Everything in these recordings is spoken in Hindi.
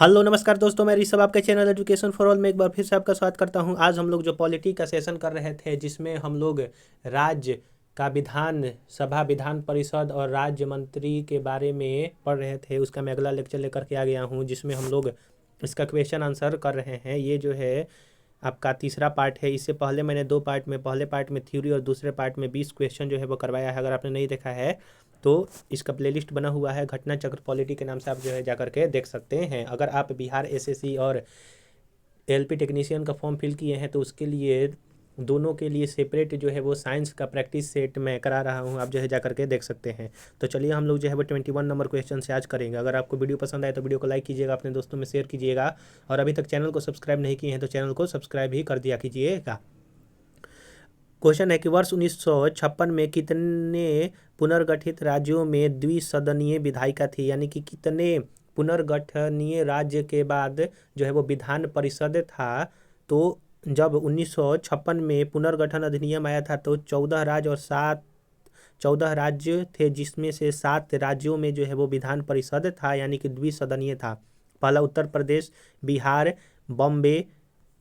हेलो नमस्कार दोस्तों, मैं ऋषभ आपके चैनल एजुकेशन फॉर ऑल में एक बार फिर से आपका स्वागत करता हूं। आज हम लोग जो पॉलिटी का सेशन कर रहे थे, जिसमें हम लोग राज्य का विधान सभा, विधान परिषद और राज्य मंत्री के बारे में पढ़ रहे थे, उसका मैं अगला लेक्चर लेकर के आ गया हूं, जिसमें हम लोग इसका क्वेश्चन आंसर कर रहे हैं। ये जो है आपका तीसरा पार्ट है। इससे पहले मैंने दो पार्ट में, पहले पार्ट में थ्योरी और दूसरे पार्ट में 20 क्वेश्चन जो है वो करवाया है। अगर आपने नहीं देखा है तो इसका प्लेलिस्ट बना हुआ है, घटना चक्र पॉलिटी के नाम से, आप जो है जाकर के देख सकते हैं। अगर आप बिहार एसएससी और एलपी टेक्नीशियन का फॉर्म फिल किए हैं तो उसके लिए दोनों के लिए सेपरेट जो है वो साइंस का प्रैक्टिस सेट मैं करा रहा हूँ, आप जो है जाकर के देख सकते हैं। तो चलिए हम लोग जो है वो 21 नंबर क्वेश्चन से आज करेंगे। अगर आपको वीडियो पसंद आए तो वीडियो को लाइक कीजिएगा, अपने दोस्तों में शेयर कीजिएगा, और अभी तक चैनल को सब्सक्राइब नहीं किए हैं तो चैनल को सब्सक्राइब ही कर दिया कीजिएगा। क्वेश्चन है कि वर्ष 1956 में कितने पुनर्गठित राज्यों में द्विसदनीय विधायिका थी, यानी कि कितने पुनर्गठनीय राज्य के बाद जो है वो विधान परिषद था। तो जब 1956 में पुनर्गठन अधिनियम आया था तो 14 राज्य थे, जिसमें से 7 राज्यों में जो है वो विधान परिषद था, यानी कि द्विसदनीय था। पहला उत्तर प्रदेश, बिहार, बॉम्बे,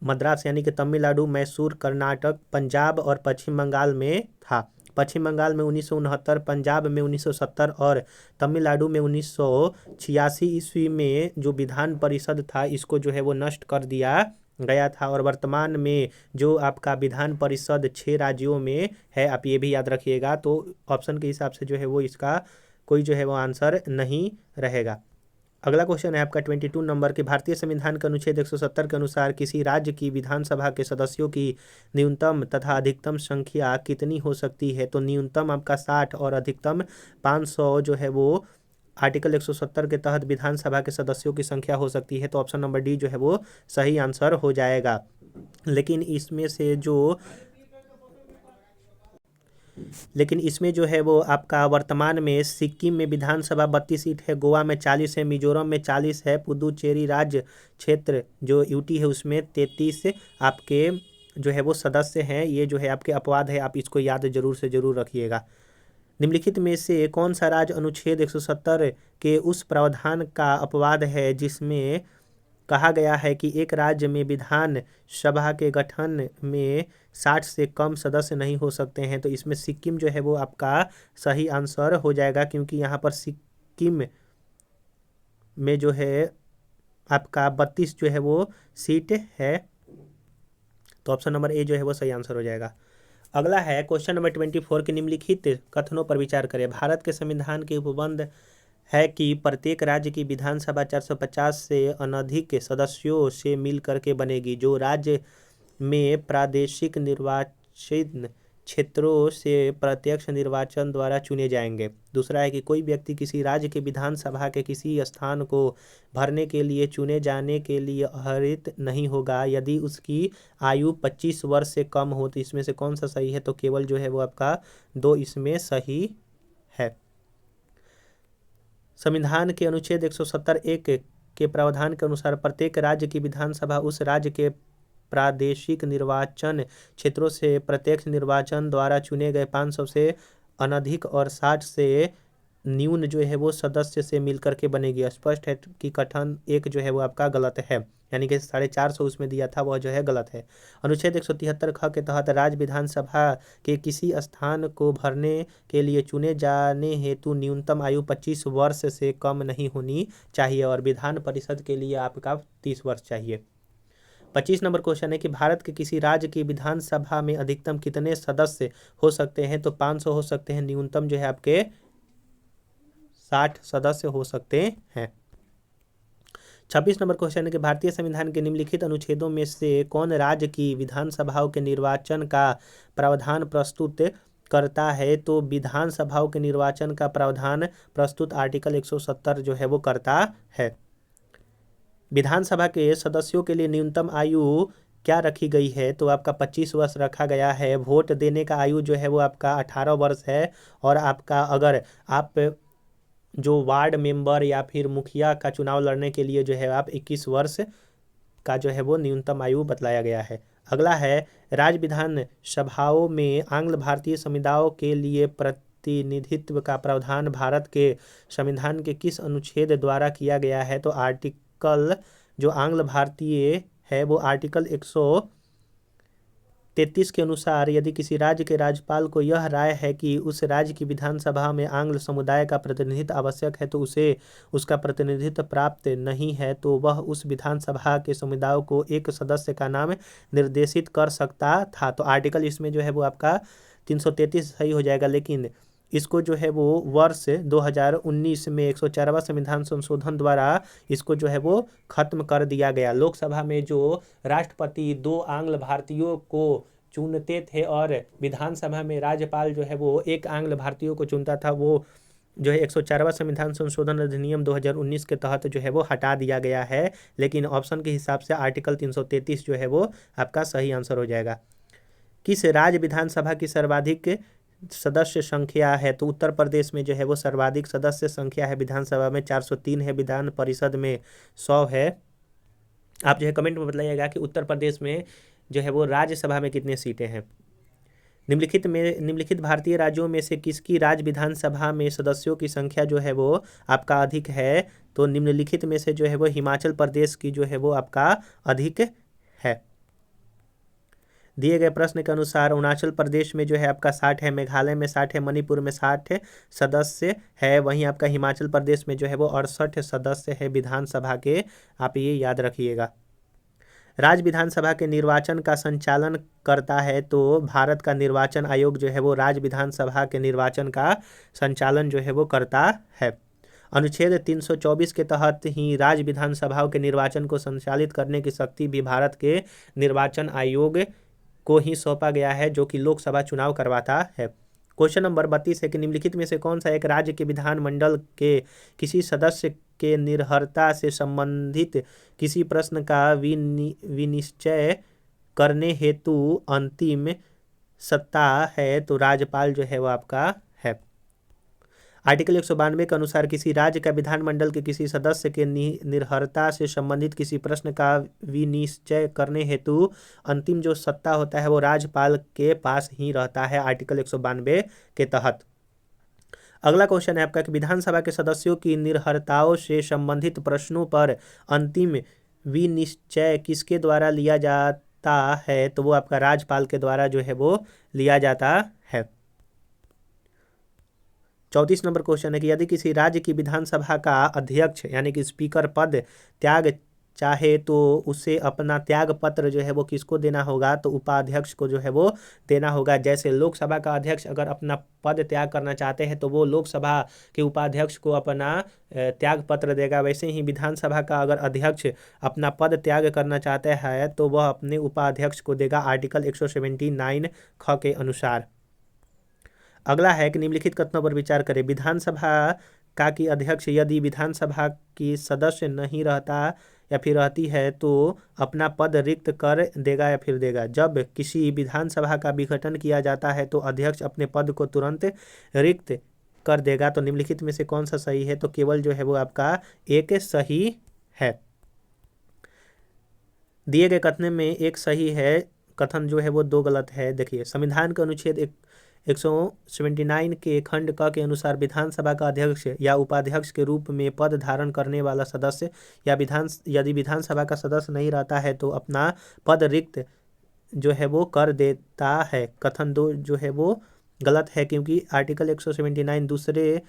मद्रास यानी कि तमिलनाडु, मैसूर, कर्नाटक, पंजाब और पश्चिम बंगाल में था। पश्चिम बंगाल में 1969, पंजाब में 1970 और तमिलनाडु में 1986 ईस्वी में जो विधान परिषद था इसको जो है वो नष्ट कर दिया गया था। और वर्तमान में जो आपका विधान परिषद 6 राज्यों में है, आप ये भी याद रखिएगा। तो ऑप्शन के हिसाब से जो है वो इसका कोई जो है वो आंसर नहीं रहेगा। अगला क्वेश्चन है आपका 22 नंबर के, भारतीय संविधान के अनुच्छेद 170 के अनुसार किसी राज्य की विधानसभा के सदस्यों की न्यूनतम तथा अधिकतम संख्या कितनी हो सकती है। तो न्यूनतम आपका 60 और अधिकतम 500 जो है वो आर्टिकल 170 के तहत विधानसभा के सदस्यों की संख्या हो सकती है। तो ऑप्शन नंबर डी जो है वो सही आंसर हो जाएगा। लेकिन इसमें जो है वो आपका वर्तमान में सिक्किम में विधानसभा 32 सीट है, गोवा में 40 है, मिजोरम में 40 है, पुदुचेरी राज्य क्षेत्र जो यूटी है उसमें 33 आपके जो है वो सदस्य हैं। ये जो है आपके अपवाद है, आप इसको याद जरूर से जरूर रखिएगा। निम्नलिखित में से कौन सा राज्य अनुच्छेद 170 के उस प्रावधान का अपवाद है जिसमें कहा गया है कि एक राज्य में विधान सभा के गठन में 60 से कम सदस्य नहीं हो सकते हैं। तो इसमें सिक्किम जो है वो आपका सही आंसर हो जाएगा, क्योंकि यहाँ पर सिक्किम में जो है आपका 32 जो है वो सीट है। तो ऑप्शन नंबर ए जो है वो सही आंसर हो जाएगा। अगला है क्वेश्चन नंबर 24 के, निम्नलिखित कथनों पर विचार करें। भारत के संविधान के उपबंध है कि प्रत्येक राज्य की विधानसभा 450 से अनधिक सदस्यों से मिल करके बनेगी, जो राज्य में प्रादेशिक निर्वाचन क्षेत्रों से प्रत्यक्ष निर्वाचन द्वारा चुने जाएंगे। दूसरा है कि कोई व्यक्ति किसी राज्य के विधानसभा के किसी स्थान को भरने के लिए चुने जाने के लिए अर्हत नहीं होगा यदि उसकी आयु 25 वर्ष से कम हो। तो इसमें से कौन सा सही है, तो केवल जो है वो आपका 2 इसमें सही है। संविधान के अनुच्छेद 170(1) के प्रावधान के अनुसार प्रत्येक राज्य की विधानसभा उस राज्य के प्रादेशिक निर्वाचन क्षेत्रों से प्रत्यक्ष निर्वाचन द्वारा चुने गए 500 से अनधिक और 60 से न्यून जो है वो सदस्य से मिलकर के बनेगी। स्पष्ट है कि कथन 1 जो है वो आपका गलत है, यानी कि 450 उसमें दिया था वह जो है गलत है। अनुच्छेद 173 ख के तहत राज्य विधानसभा के किसी स्थान को भरने के लिए चुने जाने हेतु न्यूनतम आयु 25 वर्ष से कम नहीं होनी चाहिए, और विधान परिषद के लिए आपका 30 वर्ष चाहिए। 25 नंबर क्वेश्चन है कि भारत के किसी राज्य की विधानसभा में अधिकतम कितने सदस्य हो सकते हैं। तो 500 हो सकते हैं, न्यूनतम जो है आपके 60 सदस्य हो सकते हैं। 26 नंबर क्वेश्चन है कि भारतीय संविधान के निम्नलिखित अनुच्छेदों में से कौन राज्य की विधानसभाओं के निर्वाचन का प्रावधान प्रस्तुत करता है। तो विधानसभाओं के निर्वाचन का प्रावधान प्रस्तुत आर्टिकल 170 जो है वो करता है। विधानसभा के सदस्यों के लिए न्यूनतम आयु क्या रखी गई है, तो आपका 25 वर्ष रखा गया है। वोट देने का आयु जो है वो आपका 18 वर्ष है, और आपका अगर आप जो वार्ड मेंबर या फिर मुखिया का चुनाव लड़ने के लिए जो है आप 21 वर्ष का जो है वो न्यूनतम आयु बतलाया गया है। अगला है, राज्य विधान सभाओं में आंग्ल भारतीय समुदायों के लिए प्रतिनिधित्व का प्रावधान भारत के संविधान के किस अनुच्छेद द्वारा किया गया है। तो आर्टिकल जो आंग्ल भारतीय है वो आर्टिकल 133 के अनुसार यदि किसी राज्य के राज्यपाल को यह राय है कि उस राज्य की विधानसभा में आंग्ल समुदाय का प्रतिनिधित्व आवश्यक है तो उसे उसका प्रतिनिधित्व प्राप्त नहीं है तो वह उस विधानसभा के समुदाय को एक सदस्य का नाम निर्देशित कर सकता था। तो आर्टिकल इसमें जो है वो आपका 333 सही हो जाएगा, लेकिन इसको जो है वो वर्ष 2019 में 104वां संविधान संशोधन द्वारा इसको जो है वो खत्म कर दिया गया। लोकसभा में जो राष्ट्रपति 2 आंग्ल भारतीयों को चुनते थे और विधानसभा में राज्यपाल जो है वो 1 आंग्ल भारतीयों को चुनता था, वो जो है 104वां संविधान संशोधन अधिनियम 2019 के तहत जो है वो हटा दिया गया है। लेकिन ऑप्शन के हिसाब से आर्टिकल 333 जो है वो आपका सही आंसर हो जाएगा। किस राज्य विधानसभा की सर्वाधिक सदस्य संख्या है? तो उत्तर प्रदेश में जो है वो सर्वाधिक सदस्य संख्या है विधानसभा में 403 है, विधान परिषद में 100 है। आप जो है कमेंट में बताइएगा कि उत्तर प्रदेश में जो है वो राज्यसभा में कितने सीटें हैं। निम्नलिखित भारतीय राज्यों में से किसकी राज्य विधानसभा में सदस्यों की संख्या जो है वो आपका अधिक है? तो निम्नलिखित में से जो है वो हिमाचल प्रदेश की जो है वो आपका अधिक है। दिए गए प्रश्न के अनुसार अरुणाचल प्रदेश में जो है आपका 60 है, मेघालय में 60 है, मणिपुर में 60 सदस्य है, वहीं आपका हिमाचल प्रदेश में जो है वो 68 सदस्य है विधानसभा के। आप ये याद रखिएगा। राज्य विधानसभा के निर्वाचन का संचालन करता है तो भारत का निर्वाचन आयोग जो है वो राज्य विधानसभा के निर्वाचन का संचालन जो है वो करता है। अनुच्छेद 324 के तहत ही राज्य विधानसभाओं के निर्वाचन को संचालित करने की शक्ति भी भारत के निर्वाचन आयोग को ही सौंपा गया है, जो कि लोकसभा चुनाव करवाता है। क्वेश्चन नंबर 32 है कि निम्नलिखित में से कौन सा एक राज्य के विधानमंडल के किसी सदस्य के निर्हरता से संबंधित किसी प्रश्न का विनिश्चय करने हेतु अंतिम सत्ता है? तो राज्यपाल जो है वो आपका है। आर्टिकल 192 के अनुसार किसी राज्य का विधानमंडल के किसी सदस्य के निर्हरता से संबंधित किसी प्रश्न का विनिश्चय करने हेतु अंतिम जो सत्ता होता है वो राज्यपाल के पास ही रहता है, आर्टिकल 192 के तहत। अगला क्वेश्चन है आपका कि विधानसभा के सदस्यों की निर्हरताओं से संबंधित प्रश्नों पर अंतिम विनिश्चय किसके द्वारा लिया जाता है? तो वो आपका राज्यपाल के द्वारा जो है वो लिया जाता है। 34 नंबर क्वेश्चन है कि यदि किसी राज्य की विधानसभा का अध्यक्ष यानी कि स्पीकर पद त्याग चाहे तो उसे अपना त्याग पत्र जो है वो किसको देना होगा? तो उपाध्यक्ष को जो है वो देना होगा। जैसे लोकसभा का अध्यक्ष अगर अपना पद त्याग करना चाहते हैं तो वो लोकसभा के उपाध्यक्ष को अपना त्याग पत्र देगा, वैसे ही विधानसभा का अगर अध्यक्ष अपना पद त्याग करना चाहते हैं तो वह अपने उपाध्यक्ष को देगा, आर्टिकल 179 ख के अनुसार। अगला है कि निम्नलिखित कथनों पर विचार करें। विधानसभा का की अध्यक्ष यदि विधानसभा की सदस्य नहीं रहता या फिर रहती है तो अपना पद रिक्त कर देगा या फिर देगा। जब किसी विधानसभा का विघटन किया जाता है तो अध्यक्ष अपने पद को तुरंत रिक्त कर देगा। तो निम्नलिखित में से कौन सा सही है? तो केवल जो है वो आपका एक सही है। दिए गए कथन में एक सही है, कथन जो है वो 2 गलत है। देखिए, संविधान के अनुच्छेद 179 के खंड क के अनुसार विधानसभा का अध्यक्ष या उपाध्यक्ष के रूप में पद धारण करने वाला सदस्य या यदि विधानसभा का सदस्य नहीं रहता है तो अपना पद रिक्त जो है वो कर देता है। कथन 2 जो है वो गलत है, क्योंकि आर्टिकल 179 दूसरे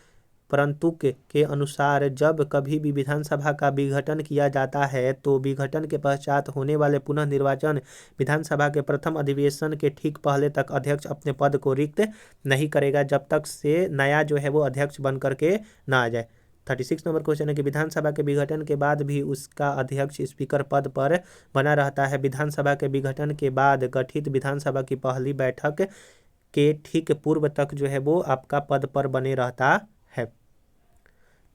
परंतु के अनुसार जब कभी भी विधानसभा का विघटन किया जाता है तो विघटन के पश्चात होने वाले पुनः निर्वाचन विधानसभा के प्रथम अधिवेशन के ठीक पहले तक अध्यक्ष अपने पद को रिक्त नहीं करेगा, जब तक से नया जो है वो अध्यक्ष बन करके ना आ जाए। 36 नंबर क्वेश्चन है कि विधानसभा के विघटन के बाद भी उसका अध्यक्ष स्पीकर पद पर बना रहता है। विधानसभा के विघटन के बाद गठित विधानसभा की पहली बैठक के ठीक पूर्व तक जो है वो आपका पद पर बने रहता है।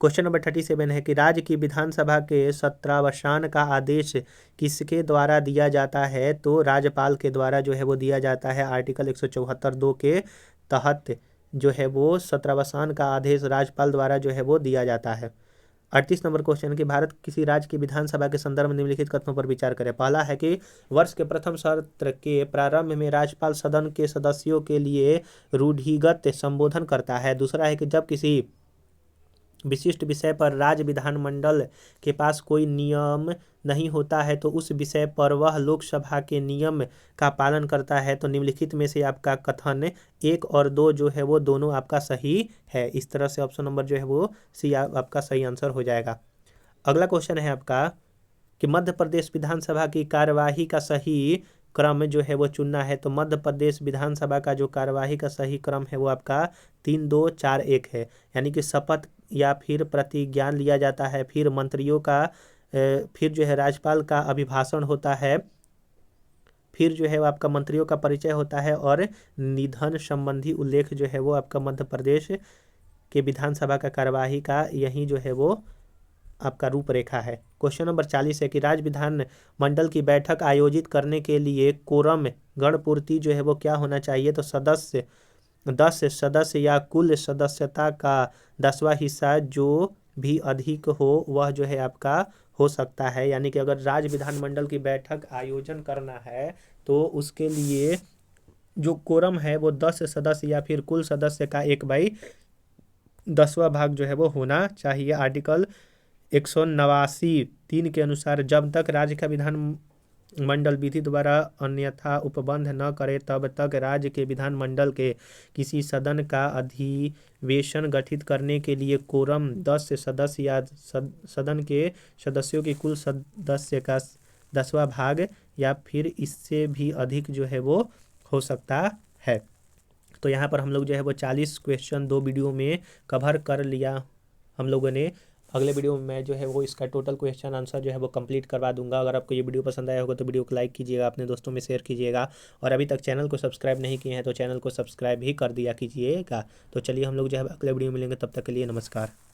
क्वेश्चन नंबर 37 है कि राज्य की विधानसभा के सत्रावसान का आदेश किसके द्वारा दिया जाता है? तो राज्यपाल के द्वारा जो है वो दिया जाता है। आर्टिकल 174(2) के तहत जो है वो सत्रावसान का आदेश राज्यपाल द्वारा जो है वो दिया जाता है। 38 नंबर क्वेश्चन कि भारत किसी राज्य की विधानसभा के संदर्भ में निम्नलिखित कथनों पर विचार करें। पहला है कि वर्ष के प्रथम सत्र के प्रारंभ में राज्यपाल सदन के सदस्यों के लिए रूढ़िगत संबोधन करता है। दूसरा है कि जब किसी विशिष्ट विषय पर राज्य विधानमंडल के पास कोई नियम नहीं होता है तो उस विषय पर वह लोकसभा के नियम का पालन करता है। तो निम्नलिखित में से आपका कथन 1 और 2 जो है वो दोनों आपका सही है। इस तरह से ऑप्शन नंबर जो है वो सी आपका सही आंसर हो जाएगा। अगला क्वेश्चन है आपका कि मध्य प्रदेश विधानसभा की कार्यवाही का सही क्रम जो है वो चुनना है। तो मध्य प्रदेश विधानसभा का जो कार्यवाही का सही क्रम है वो आपका 3-2-4-1 है। यानी कि शपथ या फिर प्रतिज्ञान लिया जाता है, फिर मंत्रियों का फिर जो है राज्यपाल का अभिभाषण होता है, फिर जो है वो आपका मंत्रियों का परिचय होता है और निधन संबंधी उल्लेख जो है वो आपका मध्य प्रदेश के विधानसभा का कार्यवाही का यही जो है वो आपका रूपरेखा है। क्वेश्चन नंबर 40 है कि राज्य विधान मंडल की बैठक आयोजित करने के लिए कोरम गणपूर्ति जो है वो क्या होना चाहिए। तो 10 सदस्य या कुल सदस्यता का 10वां हिस्सा जो भी अधिक हो वह जो है आपका हो सकता है। यानी कि अगर राज्य विधानमंडल की बैठक आयोजन करना है तो उसके लिए जो कोरम है वो 10 सदस्य या फिर कुल सदस्य का 1/10वां भाग जो है वो होना चाहिए। आर्टिकल 189(3) के अनुसार जब तक राज्य का विधान मंडल विधि द्वारा अन्यथा उपबंध न करे तब तक राज्य के विधानमंडल के किसी सदन का अधिवेशन गठित करने के लिए कोरम 10 सदस्य या सदन के सदस्यों की कुल सदस्य का 10वां भाग या फिर इससे भी अधिक जो है वो हो सकता है। तो यहाँ पर हम लोग जो है वो 40 क्वेश्चन 2 वीडियो में कवर कर लिया हम लोगों ने। अगले वीडियो में मैं जो है वो इसका टोटल क्वेश्चन आंसर जो है वो कंप्लीट करवा दूंगा। अगर आपको ये वीडियो पसंद आया होगा तो वीडियो को लाइक कीजिएगा, अपने दोस्तों में शेयर कीजिएगा और अभी तक चैनल को सब्सक्राइब नहीं किए हैं तो चैनल को सब्सक्राइब भी कर दिया कीजिएगा। तो चलिए हम लोग जो है अगले वीडियो में मिलेंगे, तब तक के लिए नमस्कार।